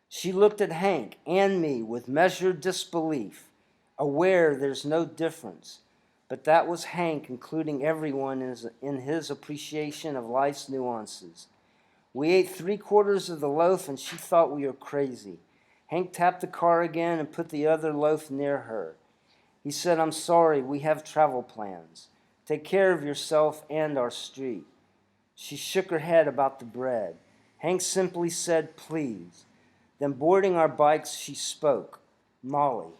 She looked at Hank and me with measured disbelief, aware there's no difference. But that was Hank including everyone in his appreciation of life's nuances. We ate 3/4 of the loaf and she thought we were crazy. Hank tapped the car again and put the other loaf near her. He said, "I'm sorry, we have travel plans. Take care of yourself and our street." She shook her head about the bread. Hank simply said, "Please." Then boarding our bikes, she spoke. "Molly."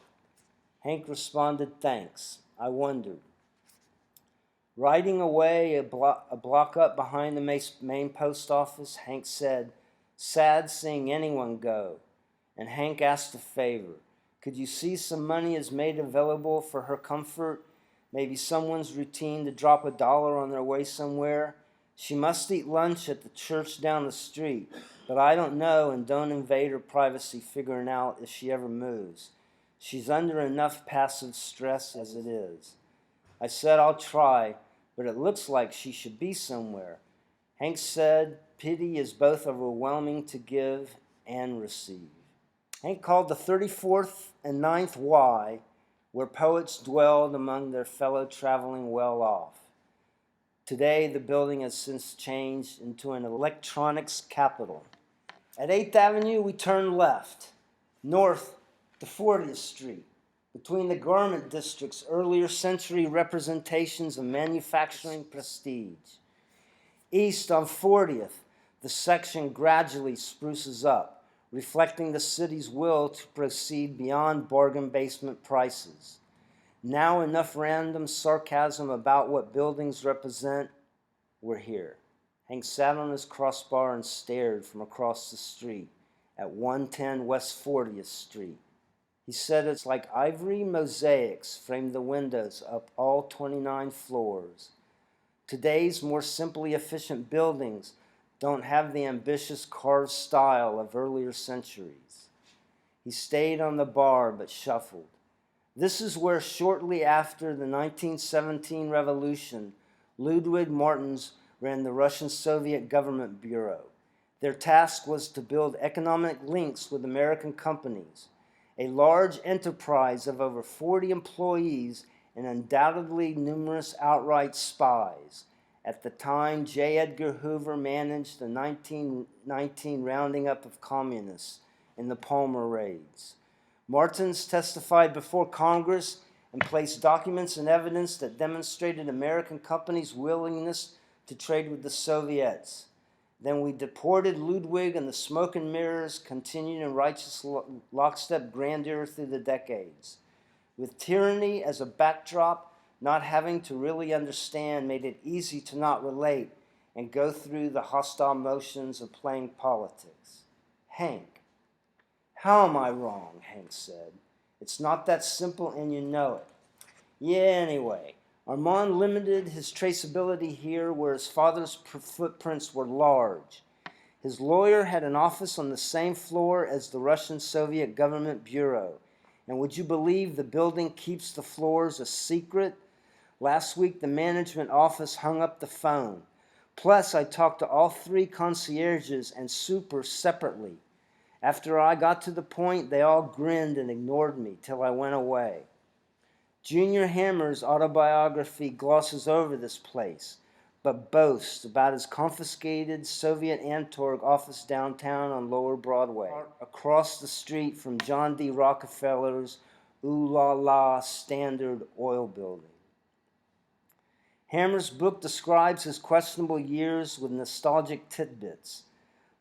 Hank responded, "Thanks." I wondered. Riding away a block up behind the main post office, Hank said, "Sad seeing anyone go." And Hank asked a favor. Could you see some money is made available for her comfort? Maybe someone's routine to drop $1 on their way somewhere? She must eat lunch at the church down the street, but I don't know and don't invade her privacy figuring out if she ever moves. She's under enough passive stress as it is. I said I'll try, but it looks like she should be somewhere. Hank said pity is both overwhelming to give and receive. Hank called the 34th and 9th Y, where poets dwelled among their fellow traveling well-off. Today, the building has since changed into an electronics capital. At 8th Avenue, we turned left, north to 40th Street, between the garment district's earlier century representations of manufacturing prestige. East on 40th, the section gradually spruces up, reflecting the city's will to proceed beyond bargain basement prices. Now enough random sarcasm about what buildings represent. We're here. Hank sat on his crossbar and stared from across the street at 110 West 40th Street. He said it's like ivory mosaics framed the windows up all 29 floors. Today's more simply efficient buildings don't have the ambitious carved style of earlier centuries. He stayed on the bar but shuffled. This is where shortly after the 1917 revolution, Ludwig Martens ran the Russian-Soviet Government Bureau. Their task was to build economic links with American companies, a large enterprise of over 40 employees and undoubtedly numerous outright spies. At the time, J. Edgar Hoover managed the 1919 rounding up of communists in the Palmer raids. Martens testified before Congress and placed documents and evidence that demonstrated American companies' willingness to trade with the Soviets. Then we deported Ludwig, and the smoke and mirrors continued in righteous lockstep grandeur through the decades. With tyranny as a backdrop, not having to really understand made it easy to not relate and go through the hostile motions of playing politics. Hank. How am I wrong? Hank said. It's not that simple and you know it. Yeah, anyway, Armand limited his traceability here where his father's footprints were large. His lawyer had an office on the same floor as the Russian-Soviet Government Bureau. And would you believe the building keeps the floors a secret? Last week, the management office hung up the phone. Plus, I talked to all 3 concierges and supers separately. After I got to the point, they all grinned and ignored me till I went away. Junior Hammer's autobiography glosses over this place, but boasts about his confiscated Soviet Antorg office downtown on Lower Broadway, across the street from John D. Rockefeller's Ooh La La Standard Oil Building. Hammer's book describes his questionable years with nostalgic tidbits,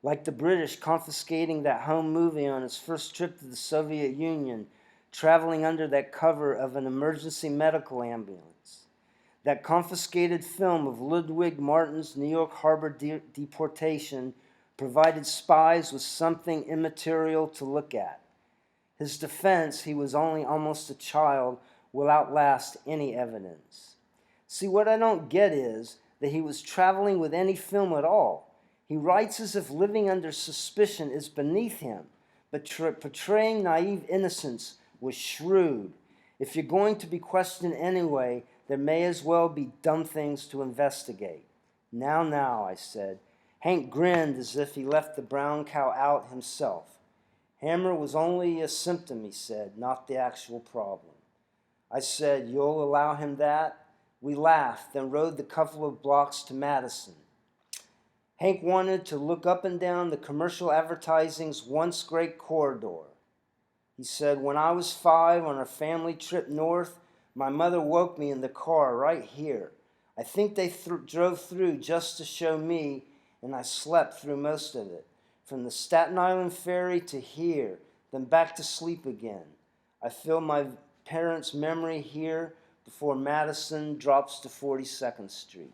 like the British confiscating that home movie on his first trip to the Soviet Union, traveling under that cover of an emergency medical ambulance. That confiscated film of Ludwig Martens' New York Harbor deportation provided spies with something immaterial to look at. His defense, he was only almost a child, will outlast any evidence. See, what I don't get is that he was traveling with any film at all. He writes as if living under suspicion is beneath him, but portraying naive innocence was shrewd. If you're going to be questioned anyway, there may as well be dumb things to investigate. Now, I said. Hank grinned as if he left the brown cow out himself. Hammer was only a symptom, he said, not the actual problem. I said, you'll allow him that? We laughed, then rode the couple of blocks to Madison. Hank wanted to look up and down the commercial advertising's once great corridor. He said, when I was 5 on our family trip north, my mother woke me in the car right here. I think they drove through just to show me, and I slept through most of it. From the Staten Island ferry to here, then back to sleep again. I feel my parents' memory here before Madison drops to 42nd Street.